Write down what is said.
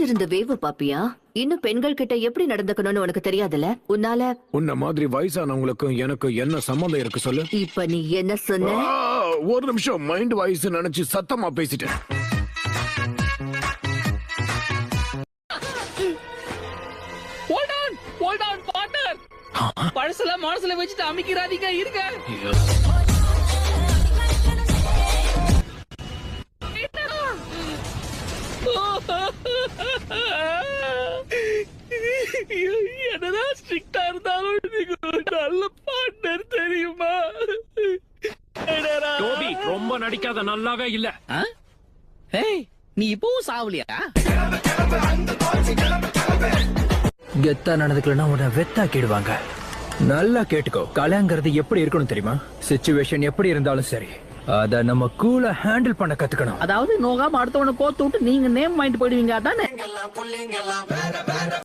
இருந்து வேவு பாப்பியா? இன்னும் பெண்கள் கிட்ட எப்படி நடந்துக்கணும்னு உனக்கு தெரியாதுல்ல? உன்ன மாதிரி வயசானவங்களுக்கும் எனக்கு என்ன சம்மந்தம் இருக்கு சொல்லு. இப்ப நீ என்ன சொன்ன? ஒரு நிமிஷம், மைண்ட் வாய்ஸ் நினைச்சு சத்தமா பேசிட்டேன். Hold on partner. பழசல மனசுல வச்சுட்டு அமைக்கிறாதீங்க, இருங்க. என்னதான் ஸ்ட்ரிக்டா இருந்தாலும் நீங்க நல்ல பார்ட்னர் தெரியுமா? டோபி ரொம்ப நடிக்காத, நல்லாவே இல்ல. ஏய், நீ இப்பவும் சாவலியா? கெத்தா நடந்துக்கலன்னா உன்னை வெத்தாக்கிடுவாங்க. நல்லா கேட்டுக்கோ, கலைங்கிறது எப்படி இருக்கணும் தெரியுமா? சிச்சுவேஷன் எப்படி இருந்தாலும் சரி, அத நம்ம கூலா ஹேண்டில் பண்ண கத்துக்கணும். அதாவது நோகாம அடுத்தவனை கோத்து விட்டு நீங்க நேம் வாங்கிட்டு போயிடுவீங்க, அதானே?